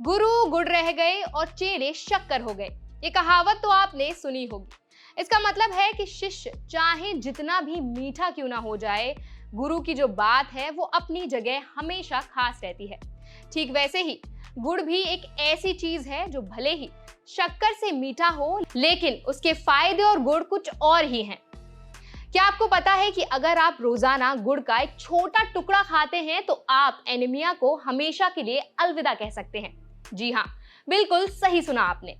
गुरु गुड़ रह गए और चेले शक्कर हो गए। ये कहावत तो आपने सुनी होगी। इसका मतलब है कि शिष्य चाहे जितना भी मीठा क्यों ना हो जाए, गुरु की जो बात है वो अपनी जगह हमेशा खास रहती है। ठीक वैसे ही गुड़ भी एक ऐसी चीज है जो भले ही शक्कर से मीठा हो, लेकिन उसके फायदे और गुण कुछ और ही हैं। क्या आपको पता है कि अगर आप रोजाना गुड़ का एक छोटा टुकड़ा खाते हैं तो आप एनीमिया को हमेशा के लिए अलविदा कह सकते हैं? जी हाँ, बिल्कुल सही सुना आपने।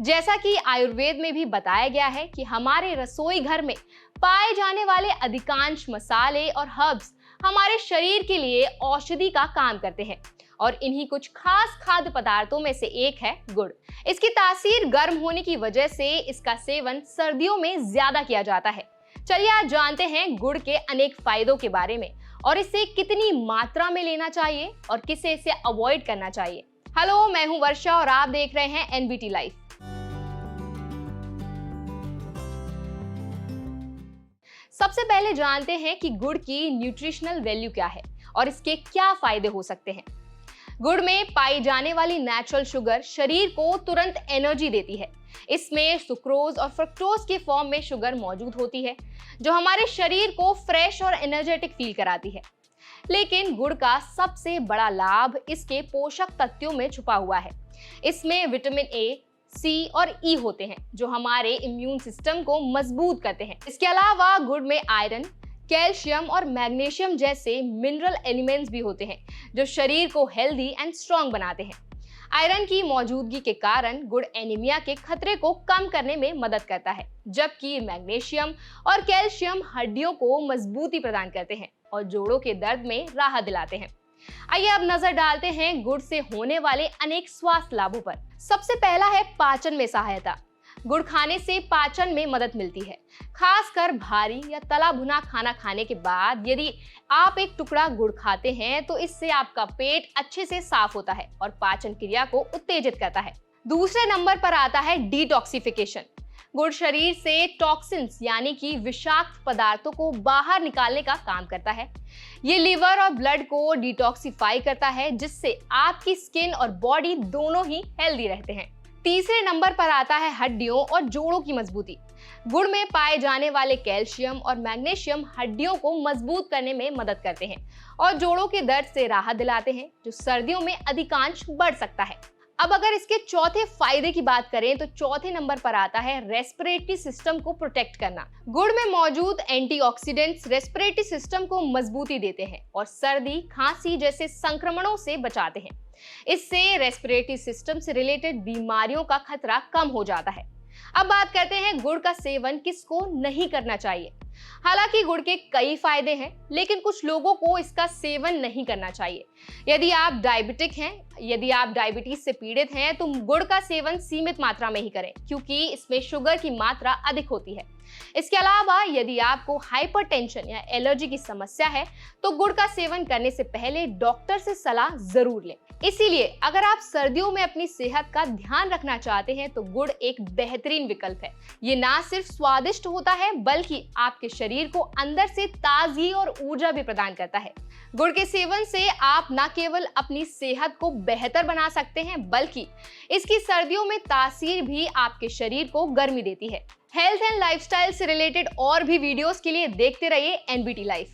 जैसा कि आयुर्वेद में भी बताया गया है कि हमारे रसोई घर में पाए जाने वाले अधिकांश मसाले और हर्ब्स हमारे शरीर के लिए औषधि का काम करते हैं और इन्हीं कुछ खास खाद्य पदार्थों में से एक है गुड़। इसकी तासीर गर्म होने की वजह से इसका सेवन सर्दियों में ज्यादा किया जाता है। चलिए आज जानते हैं गुड़ के अनेक फायदों के बारे में और इसे कितनी मात्रा में लेना चाहिए और किसे इसे अवॉइड करना चाहिए। हेलो, मैं हूं वर्षा और आप देख रहे हैं एनबीटी लाइव। सबसे पहले जानते हैं कि गुड़ की न्यूट्रिशनल वैल्यू क्या है और इसके क्या फायदे हो सकते हैं। गुड़ में पाई जाने वाली नेचुरल शुगर शरीर को तुरंत एनर्जी देती है। इसमें सुक्रोज और फ्रक्टोज के फॉर्म में शुगर मौजूद होती है जो हमारे शरीर को फ्रेश और एनर्जेटिक फील कराती है। लेकिन गुड़ का सबसे बड़ा लाभ इसके पोषक तत्वों में छुपा हुआ है। इसमें विटामिन ए, सी और ई होते हैं जो हमारे इम्यून सिस्टम को मजबूत करते हैं। इसके अलावा गुड़ में आयरन, कैल्शियम और मैग्नीशियम जैसे मिनरल एलिमेंट्स भी होते हैं जो शरीर को हेल्दी एंड स्ट्रॉन्ग बनाते हैं। आयरन की मौजूदगी के कारण गुड़ एनीमिया के खतरे को कम करने में मदद करता है, जबकि मैग्नीशियम और कैल्शियम हड्डियों को मजबूती प्रदान करते हैं और जोड़ों के दर्द में राहत दिलाते हैं। आइए अब नजर डालते हैं गुड़ से होने वाले अनेक स्वास्थ्य लाभों पर। सबसे पहला है पाचन में सहायता। गुड़ खाने से पाचन में मदद मिलती है। खासकर भारी या तला भुना खाना खाने के बाद यदि आप एक टुकड़ा गुड़ खाते हैं तो इससे आपका पेट अच्छे से साफ होता है और पाचन क्रिया को उत्तेजित करता है। दूसरे नंबर पर आता है डिटॉक्सिफिकेशन। गुड़ शरीर से टॉक्सिन्स यानी कि विषाक्त पदार्थों को बाहर निकालने का काम करता है। ये लिवर और ब्लड को डिटॉक्सिफाई करता है, जिससे आपकी स्किन और बॉडी दोनों ही हेल्दी रहते हैं। तीसरे नंबर पर आता है हड्डियों और जोड़ों की मजबूती। गुड़ में पाए जाने वाले कैल्शियम और मैग्नीशियम हड्डियों को मजबूत करने में मदद करते हैं और जोड़ों के दर्द से राहत दिलाते हैं, जो सर्दियों में अधिकांश बढ़ सकता है। अब अगर इसके चौथे फायदे की बात करें तो चौथे नंबर पर आता है रेस्पिरेटरी सिस्टम को प्रोटेक्ट करना। गुड़ में मौजूद एंटीऑक्सीडेंट्स रेस्पिरेटरी सिस्टम को मजबूती देते हैं और सर्दी, खांसी जैसे संक्रमणों से बचाते हैं। इससे रेस्पिरेटरी सिस्टम से रिलेटेड बीमारियों का खतरा कम हो जाता है। अब बात करते हैं गुड़ का सेवन किसको नहीं करना चाहिए। हालांकि गुड़ के कई फायदे हैं, लेकिन कुछ लोगों को इसका सेवन नहीं करना चाहिए। यदि आप डायबिटिक हैं, यदि आप डायबिटीज से पीड़ित हैं तो गुड़ का सेवन सीमित मात्रा में ही करें, क्योंकि इसमें शुगर की मात्रा अधिक होती है। इसके अलावा यदि आपको हाइपरटेंशन या एलर्जी की समस्या है तो गुड़ का सेवन करने से पहले डॉक्टर से सलाह जरूर लें। इसीलिए अगर आप सर्दियों में अपनी सेहत का ध्यान रखना चाहते हैं तो गुड़ एक बेहतरीन विकल्प है। ये ना सिर्फ स्वादिष्ट होता है बल्कि आपके शरीर को अंदर से ताजगी और ऊर्जा भी प्रदान करता है। गुड़ के सेवन से आप न केवल अपनी सेहत को बेहतर बना सकते हैं बल्कि इसकी सर्दियों में तासीर भी आपके शरीर को गर्मी देती है। हेल्थ एंड लाइफस्टाइल से रिलेटेड और भी वीडियोस के लिए देखते रहिए एनबीटी लाइव।